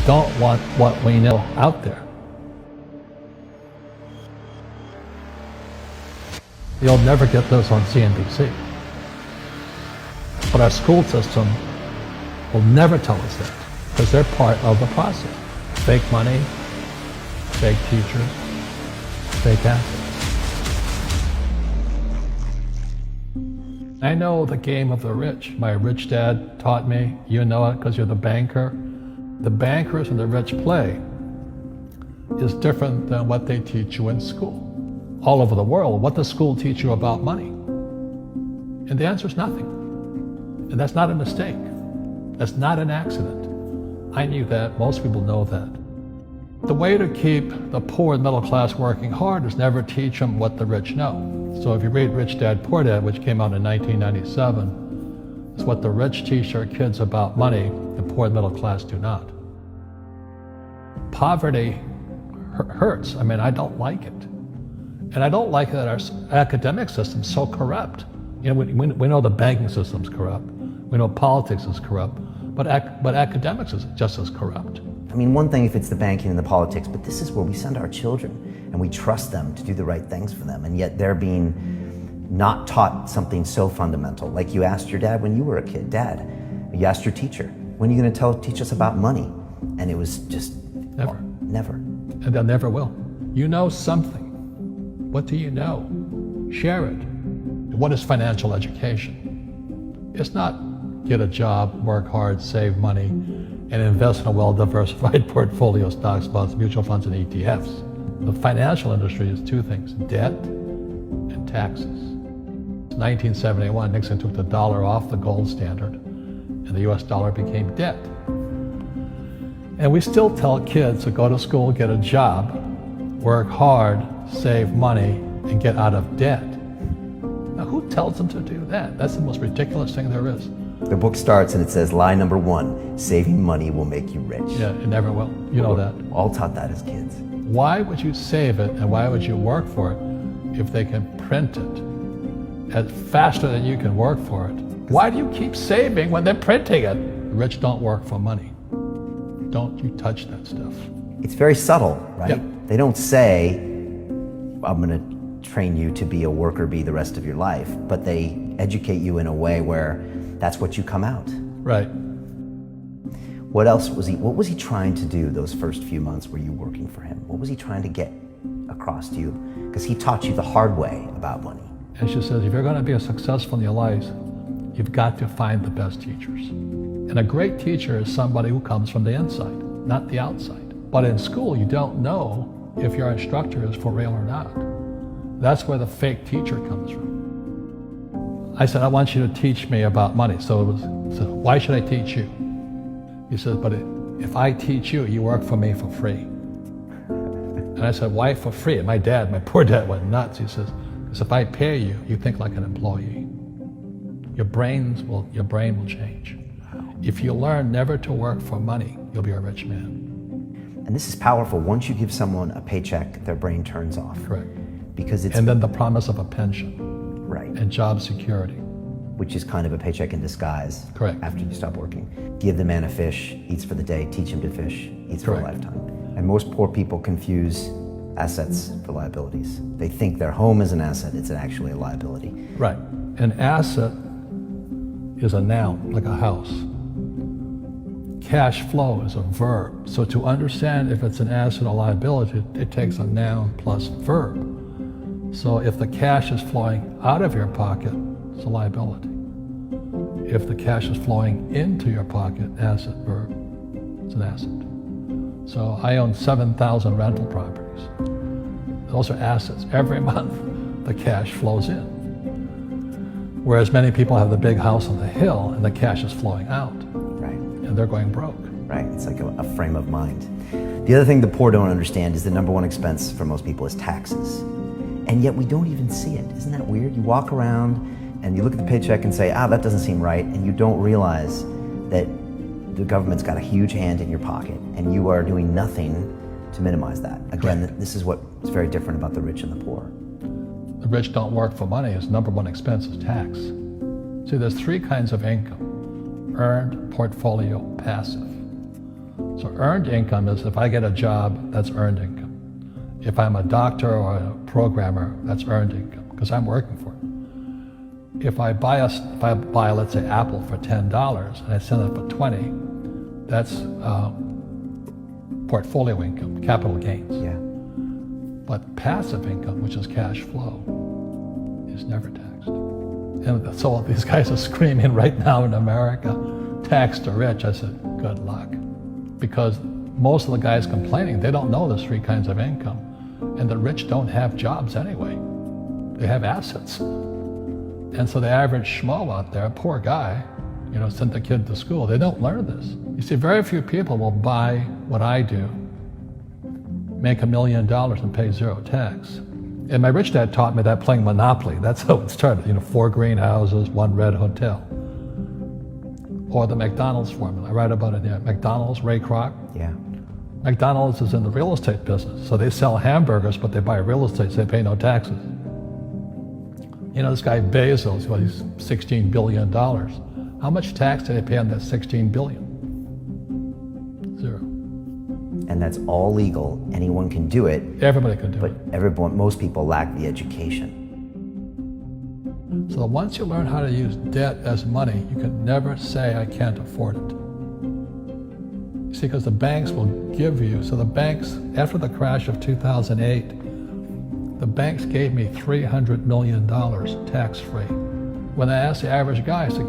don't want what we know out there. You'll never get those on CNBC. But our school system will never tell us that, because they're part of the process. Fake money, fake teachers, fake assets. I know the game of the rich. My rich dad taught me. You know it because you're the banker. The bankers and the rich play is different than what they teach you in school. All over the world, what does school teach you about money? And the answer is nothing. And that's not a mistake. That's not an accident. I knew that. Most people know that. The way to keep the poor and middle class working hard is never teach them what the rich know. So if you read Rich Dad, Poor Dad, which came out in 1997, it's what the rich teach their kids about money, the poor and middle class do not. Poverty hurts. I mean, I don't like it. And I don't like that our academic system's so corrupt. You know, we know the banking system's corrupt. We know politics is corrupt. But academics is just as corrupt. I mean, one thing if it's the banking and the politics, but this is where we send our children and we trust them to do the right things for them, and yet they're being not taught something so fundamental. Like you asked your dad when you were a kid, Dad, you asked your teacher, when are you going to teach us about money? And it was just never. Well, never. And they'll never will. You know something. What do you know? Share it. What is financial education? It's not get a job, work hard, save money, and invest in a well-diversified portfolio of stocks, bonds, mutual funds, and ETFs. The financial industry is two things, debt and taxes. In 1971, Nixon took the dollar off the gold standard, and the US dollar became debt. And we still tell kids to go to school, get a job, work hard, save money, and get out of debt. Now, who tells them to do that? That's the most ridiculous thing there is. The book starts and it says, lie number 1, saving money will make you rich. Yeah, it never will. You know that. All taught that as kids. Why would you save it and why would you work for it if they can print it faster than you can work for it? Why do you keep saving when they're printing it? The rich don't work for money. Don't you touch that stuff. It's very subtle, right? Yep. They don't say, I'm going to train you to be a worker bee the rest of your life, but they educate you in a way where that's what you come out. Right. What was he trying to do those first few months were you working for him? What was he trying to get across to you? Because he taught you the hard way about money. And she says, if you're going to be successful in your life, you've got to find the best teachers. And a great teacher is somebody who comes from the inside, not the outside. But in school, you don't know if your instructor is for real or not. That's where the fake teacher comes from. I said, I want you to teach me about money. So why should I teach you? He said, but if I teach you, you work for me for free. And I said, why for free? And my poor dad went nuts. He says, because if I pay you, you think like an employee. Your brain will change. If you learn never to work for money, you'll be a rich man. And this is powerful. Once you give someone a paycheck, their brain turns off. Correct. Because it's... And then the promise of a pension. Right. And job security. Which is kind of a paycheck in disguise. Correct. After you stop working. Give the man a fish, eats for the day, teach him to fish, eats for a lifetime. And most poor people confuse assets for liabilities. They think their home is an asset, it's actually a liability. Right. An asset is a noun, like a house. Cash flow is a verb. So to understand if it's an asset or liability, it takes a noun plus verb. So if the cash is flowing out of your pocket, it's a liability. If the cash is flowing into your pocket, asset, verb, it's an asset. So I own 7,000 rental properties. Those are assets. Every month, the cash flows in. Whereas many people have the big house on the hill and the cash is flowing out. Right. And they're going broke. Right, it's like a frame of mind. The other thing the poor don't understand is the number 1 expense for most people is taxes. And yet we don't even see it. Isn't that weird? You walk around and you look at the paycheck and say, that doesn't seem right, and you don't realize that the government's got a huge hand in your pocket and you are doing nothing to minimize that. Again, this is what's very different about the rich and the poor. The rich don't work for money. His number 1 expense is tax. See, there's 3 kinds of income: earned, portfolio, passive. So earned income is if I get a job, that's earned income. If I'm a doctor or a programmer, that's earned income because I'm working for it. If I buy, let's say, Apple for $10 and I sell it for $20, that's portfolio income, capital gains. Yeah. But passive income, which is cash flow, is never taxed. And so these guys are screaming right now in America, tax the rich. I said, good luck. Because most of the guys complaining, they don't know there's three kinds of income. And the rich don't have jobs anyway. They have assets. And so the average schmo out there, poor guy, sent the kid to school. They don't learn this. You see, very few people will buy what I do, make $1 million and pay zero tax. And my rich dad taught me that playing Monopoly. That's how it started. 4 greenhouses, 1 red hotel. Or the McDonald's formula. I write about it here. McDonald's, Ray Kroc. Yeah. McDonald's is in the real estate business. So they sell hamburgers, but they buy real estate, so they pay no taxes. This guy Bezos, he's $16 billion. How much tax did they pay on that $16 billion? Zero. And that's all legal. Anyone can do it. Everybody can do it. But most people lack the education. So once you learn how to use debt as money, you can never say, I can't afford it. You see, because the banks will give you, so the banks, after the crash of 2008, the banks gave me $300 million tax-free. When I asked the average guy, I said,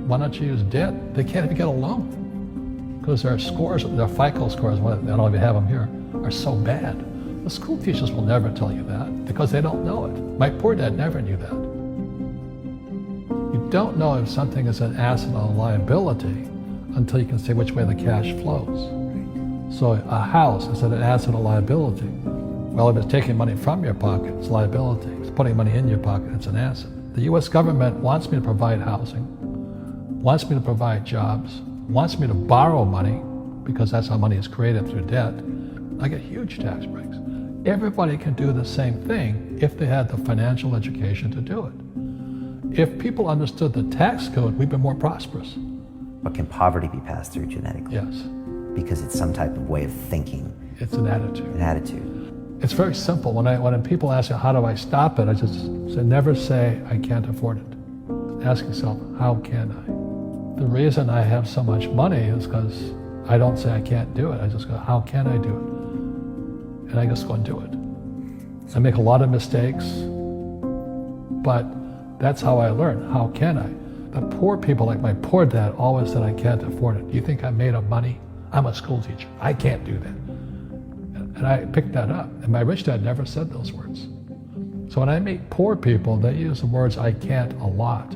why don't you use debt? They can't even get a loan. Because their scores, their FICO scores, I don't know if you have them here, are so bad. The school teachers will never tell you that because they don't know it. My poor dad never knew that. You don't know if something is an asset or a liability until you can see which way the cash flows. So a house, is it an asset or liability? Well, if it's taking money from your pocket, it's liability. If it's putting money in your pocket, it's an asset. The US government wants me to provide housing, wants me to provide jobs, wants me to borrow money because that's how money is created through debt. I get huge tax breaks. Everybody can do the same thing if they had the financial education to do it. If people understood the tax code, we'd be more prosperous. But can poverty be passed through genetically? Yes. Because it's some type of way of thinking. It's an attitude. An attitude. It's very simple. When people ask you, how do I stop it? I just say, never say, I can't afford it. Ask yourself, how can I? The reason I have so much money is because I don't say I can't do it. I just go, how can I do it? And I just go and do it. I make a lot of mistakes, but that's how I learn. How can I? The poor people, like my poor dad, always said I can't afford it. Do you think I'm made of money? I'm a school teacher. I can't do that. And I picked that up. And my rich dad never said those words. So when I meet poor people, they use the words I can't a lot.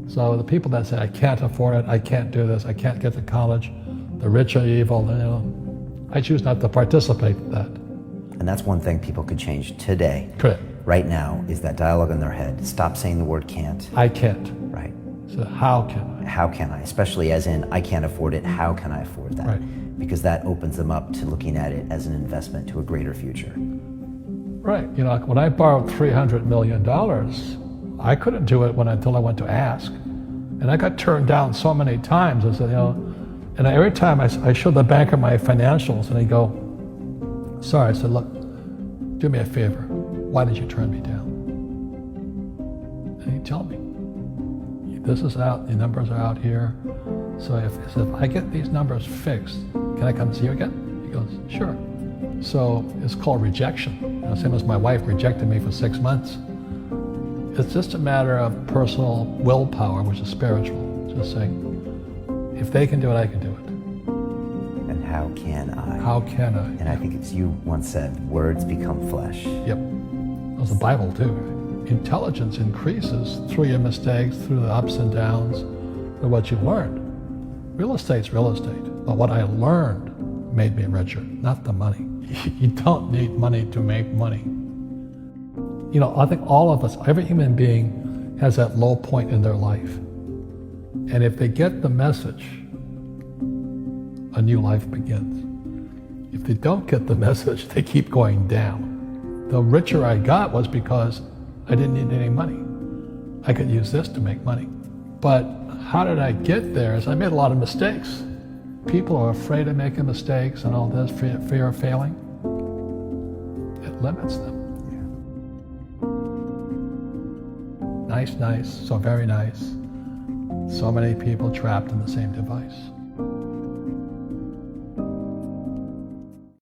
So the people that say, I can't afford it, I can't do this, I can't get to college, the rich are evil, I choose not to participate in that. And that's one thing people could change today. Correct. Right now is that dialogue in their head. Stop saying the word can't. I can't. Right. So how can I? How can I? Especially as in, I can't afford it, how can I afford that? Right. Because that opens them up to looking at it as an investment to a greater future. Right. When I borrowed $300 million, I couldn't do it until I went to ask. And I got turned down so many times. I said, and every time I showed the banker my financials and he'd go, sorry. I said, look, do me a favor. Why did you turn me down? And he'd tell me, this is out, the numbers are out here. So if I get these numbers fixed, can I come see you again? He goes, sure. So it's called rejection. Same as my wife rejected me for 6 months. It's just a matter of personal willpower, which is spiritual. Just saying, if they can do it, I can do it. And how can I? How can I? And I think it's you once said, words become flesh. Yep. That was the Bible too. Intelligence increases through your mistakes, through the ups and downs, through what you learned. Real estate's real estate. But what I learned made me richer, not the money. You don't need money to make money. I think all of us, every human being has that low point in their life. And if they get the message, a new life begins. If they don't get the message, they keep going down. The richer I got was because I didn't need any money. I could use this to make money. But how did I get there? Is I made a lot of mistakes. people are afraid of making mistakes and all this, fear of failing, it limits them. Nice, so very nice. So many people trapped in the same device.